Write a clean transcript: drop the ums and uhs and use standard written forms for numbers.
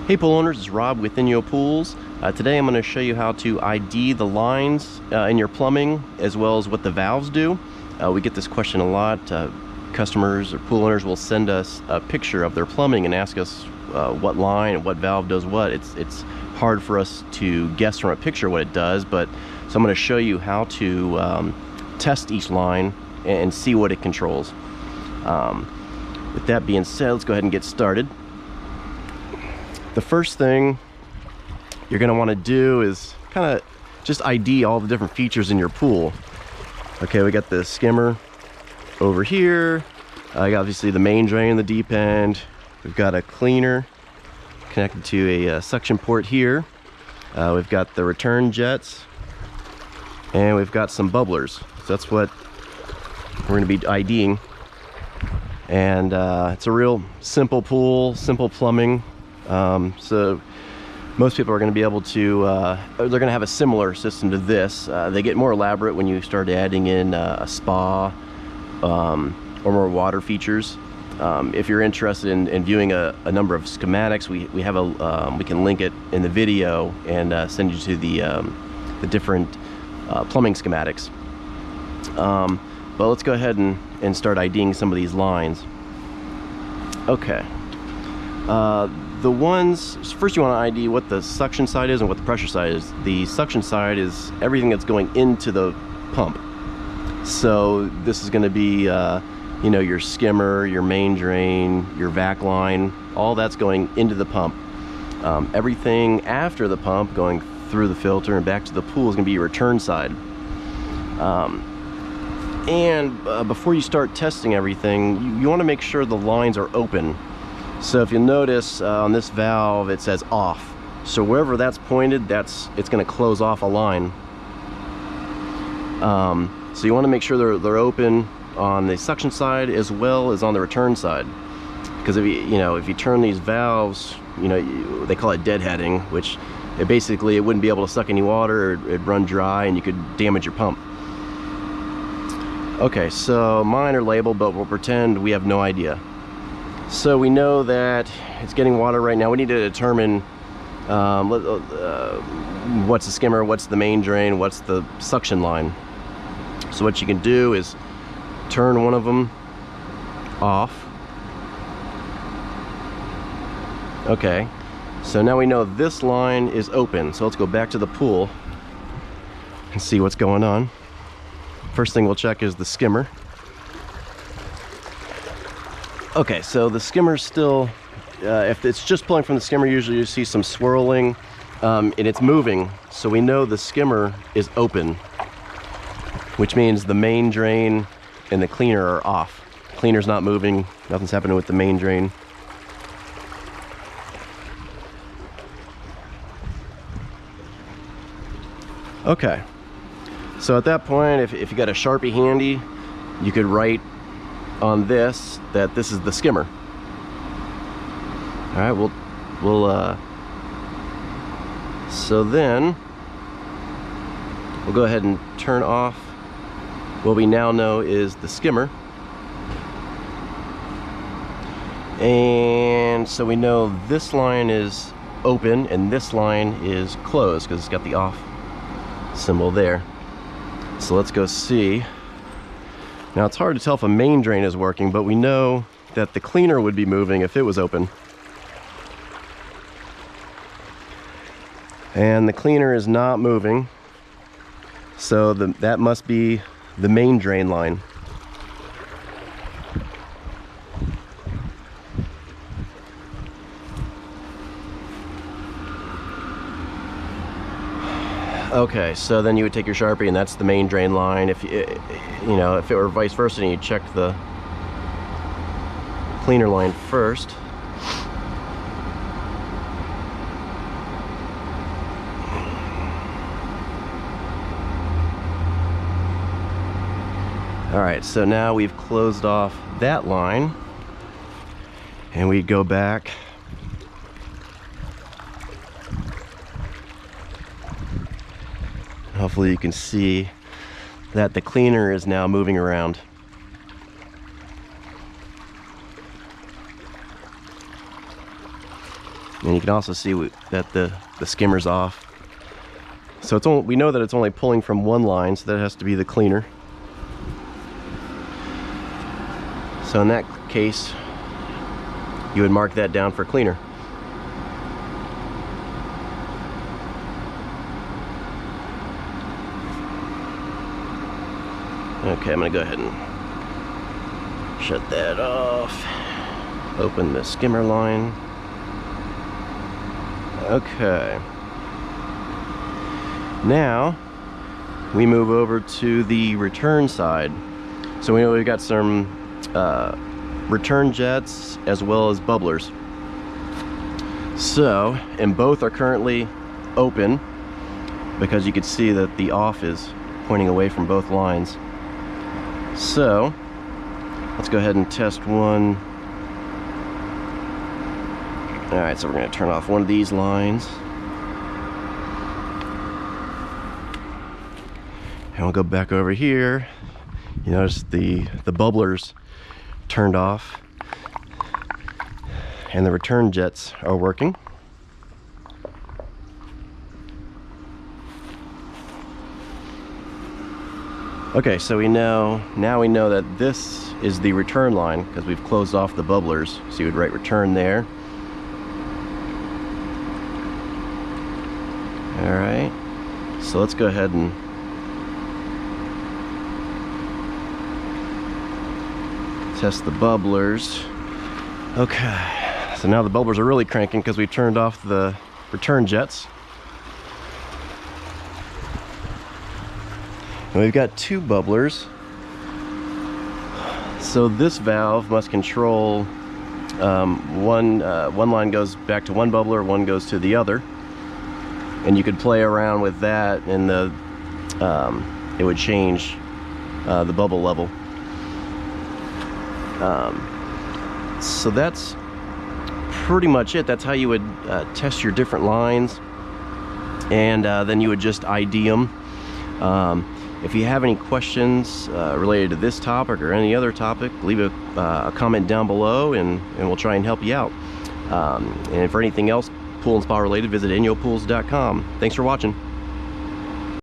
Hey pool owners, it's Rob with Inyo Pools. Today I'm going to show you how to ID the lines in your plumbing as well as what the valves do. We get this question a lot. Customers or pool owners will send us a picture of their plumbing and ask us what line and what valve does what. It's hard for us to guess from a picture what it does, but so I'm going to show you how to test each line and see what it controls. With that being said, let's go ahead and get started. The first thing you're going to want to do is kind of just ID all the different features in your pool. Okay, we got the skimmer over here. I got obviously the main drain in the deep end. We've got a cleaner connected to a suction port here. We've got the return jets, and we've got some bubblers. So that's what we're going to be IDing. And it's a real simple pool, simple plumbing. So most people are going to be able to, they're going to have a similar system to this. They get more elaborate when you start adding in a spa or more water features. If you're interested in viewing a number of schematics, we have we can link it in the video and send you to the different plumbing schematics. But let's go ahead and start IDing some of these lines. Okay. The ones, first you want to ID what the suction side is and what the pressure side is. The suction side is everything that's going into the pump. So this is going to be, you know, your skimmer, your main drain, your vac line, all that's going into the pump. Everything after the pump going through the filter and back to the pool is going to be your return side. Before you start testing everything, you want to make sure the lines are open. So if you notice on this valve it says off, so wherever that's pointed, it's going to close off a line. So you want to make sure they're open on the suction side as well as on the return side, because if you turn these valves, they call it deadheading, which it wouldn't be able to suck any water, or it'd run dry and you could damage your pump. Okay, so mine are labeled, but we'll pretend we have no idea. So we know that it's getting water right now. We need to determine what's the skimmer, what's the main drain, what's the suction line. So what you can do is turn one of them off. Okay, so now we know this line is open. So let's go back to the pool and see what's going on. First thing we'll check is the skimmer. Okay, so the skimmer's still, if it's just pulling from the skimmer, usually you see some swirling, and it's moving. So we know the skimmer is open, which means the main drain and the cleaner are off. Cleaner's not moving, nothing's happening with the main drain. Okay, so at that point, if you got a Sharpie handy, you could write on this that this is the skimmer. All right, so then we'll go ahead and turn off what we now know is the skimmer. And so we know this line is open and this line is closed because it's got the off symbol there. So let's go see. Now it's hard to tell if a main drain is working, but we know that the cleaner would be moving if it was open. And the cleaner is not moving, so that must be the main drain line. Okay, so then you would take your Sharpie and that's the main drain line. If if it were vice versa and you check the cleaner line first. All right, so now we've closed off that line and we go back. Hopefully you can see that the cleaner is now moving around. And you can also see that the skimmer's off. So it's only, we know that it's only pulling from one line, so that has to be the cleaner. So in that case, you would mark that down for cleaner. Okay, I'm gonna go ahead and shut that off. Open the skimmer line. Okay. Now we move over to the return side. So we know we've got some return jets as well as bubblers. So, and both are currently open because you can see that the off is pointing away from both lines. So let's go ahead and test one. All right, so we're going to turn off one of these lines. And we'll go back over here. You notice the bubblers turned off and the return jets are working. Okay, so now we know that this is the return line because we've closed off the bubblers. So you would write return there. All right, so let's go ahead and test the bubblers. Okay, so now the bubblers are really cranking because we turned off the return jets. And we've got two bubblers. So this valve must control one line goes back to one bubbler, one goes to the other. And you could play around with that, and it would change the bubble level. So that's pretty much it. That's how you would test your different lines, and then you would just ID them. If you have any questions related to this topic or any other topic, leave a comment down below, and we'll try and help you out. And for anything else pool and spa related, visit InyoPools.com. Thanks for watching.